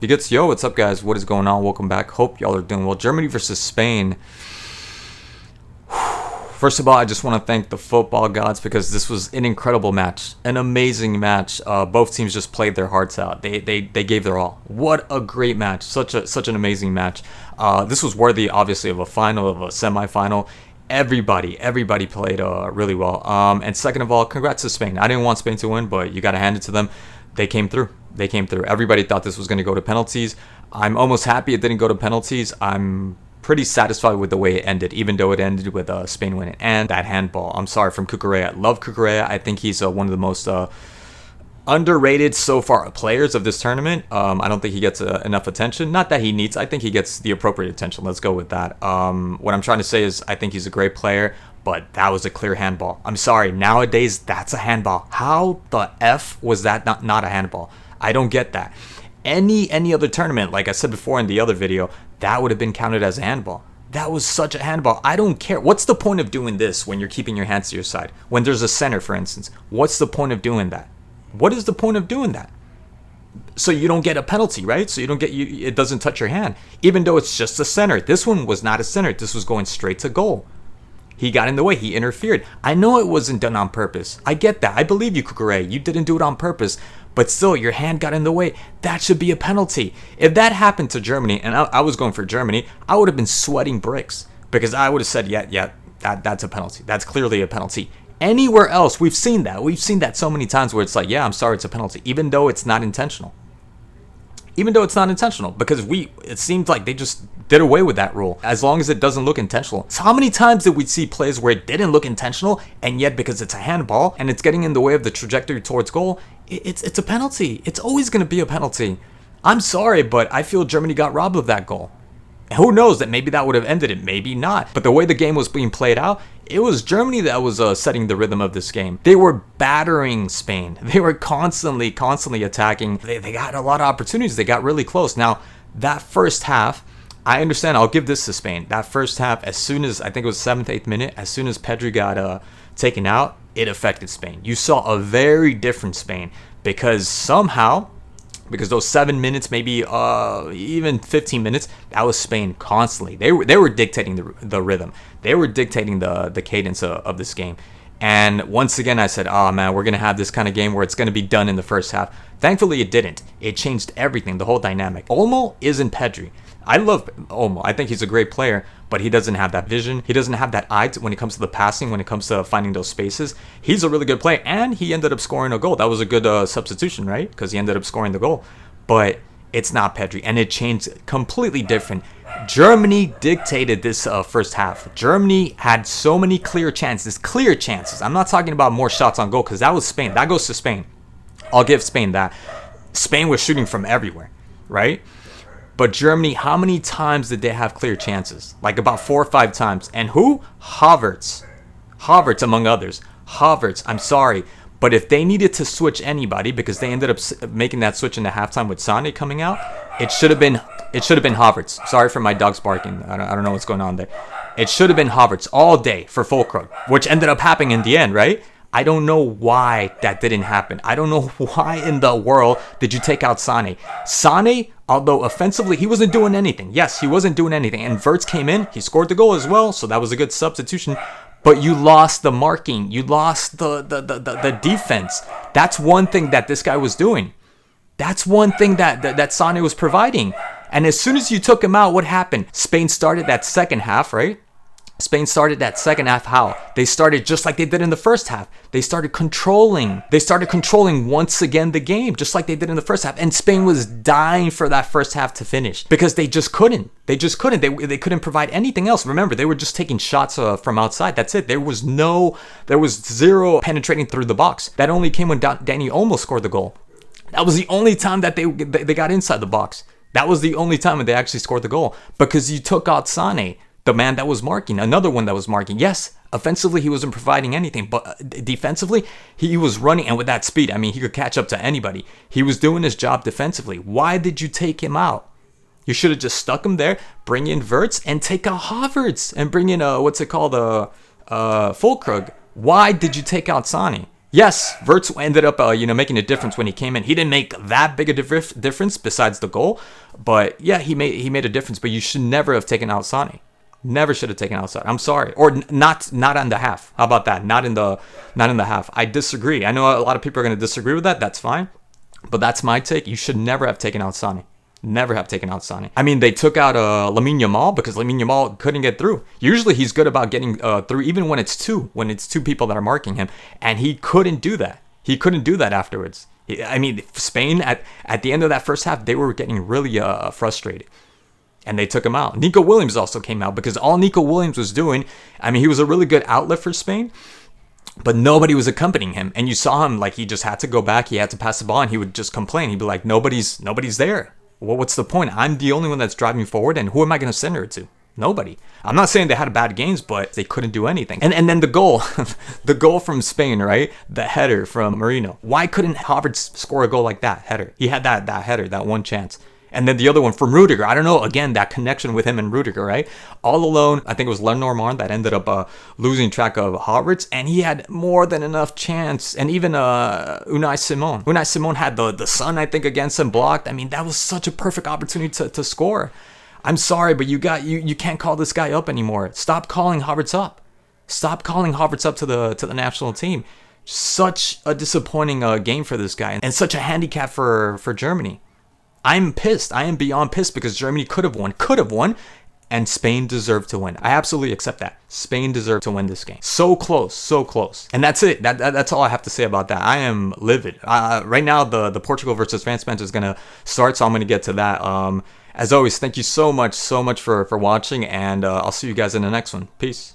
Because yo, what's up, guys? What is going on? Welcome back. Hope y'all are doing well. Germany versus Spain. First of all, I just want to thank the football gods because this was an incredible match, an amazing match. Both teams just played their hearts out. They gave their all. What a great match! Such an amazing match. This was worthy, obviously, of a final, of a semifinal. Everybody played really well. And second of all, congrats to Spain. I didn't want Spain to win, but you got to hand it to them. They came through. Everybody thought this was going to go to penalties. I'm almost happy it didn't go to penalties. I'm pretty satisfied with the way it ended, even though it ended with Spain winning. And that handball, I'm sorry, from Cucurella. I love Cucurella. I think he's one of the most underrated so far players of this tournament. I don't think he gets enough attention. Not that he needs. I think he gets the appropriate attention. Let's go with that. What I'm trying to say is I think he's a great player. But that was a clear handball. I'm sorry. Nowadays, that's a handball. How the F was that not a handball? I don't get that. Any other tournament, like I said before in the other video, that would have been counted as a handball. That was such a handball. I don't care. What's the point of doing this when you're keeping your hands to your side? When there's a center, for instance. What's the point of doing that? What is the point of doing that? So you don't get a penalty, right? So you don't get it doesn't touch your hand. Even though it's just a center. This one was not a center. This was going straight to goal. He got in the way. He interfered. I know it wasn't done on purpose. I get that. I believe you, Cucurella. You didn't do it on purpose. But still, your hand got in the way. That should be a penalty. If that happened to Germany, and I was going for Germany, I would have been sweating bricks. Because I would have said, yeah, that's a penalty. That's clearly a penalty. Anywhere else, we've seen that. We've seen that so many times where it's like, yeah, I'm sorry, it's a penalty. Even though it's not intentional. Because it seemed like they just did away with that rule as long as it doesn't look intentional. So how many times did we see plays where it didn't look intentional, and yet because it's a handball and it's getting in the way of the trajectory towards goal, it's a penalty. It's always going to be a penalty. I'm sorry, but I feel Germany got robbed of that goal. Who knows, that maybe that would have ended it, maybe not. But the way the game was being played out, it was Germany that was setting the rhythm of this game. They were battering Spain. They were constantly attacking. They got a lot of opportunities. They got really close. Now, that first half, I understand. I'll give this to Spain. That first half, as soon as, I think it was 7th, 8th minute, as soon as Pedri got taken out, it affected Spain. You saw a very different Spain because those 7 minutes, maybe even 15 minutes, that was Spain constantly. They were dictating the rhythm. They were dictating the cadence of this game. And once again, I said, oh man, we're going to have this kind of game where it's going to be done in the first half. Thankfully, it didn't. It changed everything, the whole dynamic. Olmo isn't Pedri. I love Olmo. I think he's a great player, but he doesn't have that vision. He doesn't have that eye when it comes to the passing, when it comes to finding those spaces. He's a really good player, and he ended up scoring a goal. That was a good substitution, right? Because he ended up scoring the goal. But it's not Pedri, and it changed completely different. Germany dictated this first half. Germany had so many clear chances. I'm not talking about more shots on goal, because that was Spain. That goes to Spain. I'll give Spain that. Spain was shooting from everywhere, right? But Germany, how many times did they have clear chances? Like about 4 or 5 times. And who? Havertz, among others. Havertz, I'm sorry. But if they needed to switch anybody, because they ended up making that switch in the halftime with Sané coming out, it should have been Havertz. Sorry for my dogs barking. I don't know what's going on there. It should have been Havertz all day for Füllkrug, which ended up happening in the end, right? I don't know why that didn't happen. I don't know why in the world did you take out Sané. Sané, although offensively he wasn't doing anything. Yes, he wasn't doing anything. And Wirtz came in. He scored the goal as well, so that was a good substitution. But you lost the marking. You lost the defense. That's one thing that this guy was doing. That's one thing that Sané was providing. And as soon as you took him out, what happened? Spain started that second half, right? Spain started that second half how? They started just like they did in the first half. They started controlling. Once again the game, just like they did in the first half. And Spain was dying for that first half to finish because they just couldn't. They couldn't provide anything else. Remember, they were just taking shots from outside. That's it. There was zero penetrating through the box. That only came when Dani Olmo scored the goal. That was the only time that they got inside the box. That was the only time when they actually scored the goal because you took out Sané, the man that was marking, another one that was marking. Yes, offensively, he wasn't providing anything, but defensively, he was running, and with that speed, I mean, he could catch up to anybody. He was doing his job defensively. Why did you take him out? You should have just stuck him there, bring in Wirtz, and take out Havertz, and bring in, Füllkrug. Why did you take out Sané? Yes, Wirtz ended up, making a difference when he came in. He didn't make that big a difference besides the goal, but yeah, he made a difference. But you should never have taken out Sane. Never should have taken out Sane. I'm sorry, or not on the half. How about that? Not in the half. I disagree. I know a lot of people are going to disagree with that. That's fine, but that's my take. You should never have taken out Sane. Never have taken out Sane. I mean, they took out Lamine Yamal because Lamine Yamal couldn't get through. Usually he's good about getting through, even when it's two people that are marking him, and he couldn't do that. He couldn't do that afterwards. I mean, Spain at the end of that first half, they were getting really frustrated, and they took him out. Nico Williams also came out because all Nico Williams was doing, I mean, he was a really good outlet for Spain, but nobody was accompanying him, and you saw him like he just had to go back, he had to pass the ball, and he would just complain. He'd be like, nobody's there. Well, what's the point? I'm the only one that's driving forward, and who am I going to send her to? Nobody. I'm not saying they had bad games, but they couldn't do anything. And then the goal, the goal from Spain, right? The header from Merino. Why couldn't Havertz score a goal like that header? He had that header, that one chance. And then the other one from Rudiger. I don't know, again, that connection with him and Rudiger, right? All alone, I think it was Lenormand that ended up losing track of Havertz, and he had more than enough chance. And even Unai Simon. Unai Simon had the sun, I think, against him blocked. I mean, that was such a perfect opportunity to score. I'm sorry, but you can't call this guy up anymore. Stop calling Havertz up. Stop calling Havertz up to the national team. Such a disappointing game for this guy, and such a handicap for Germany. I'm pissed. I am beyond pissed because Germany could have won, and Spain deserved to win. I absolutely accept that. Spain deserved to win this game. So close. And that's it. That's all I have to say about that. I am livid. Right now, the Portugal versus France match is going to start, so I'm going to get to that. As always, thank you so much for watching, and I'll see you guys in the next one. Peace.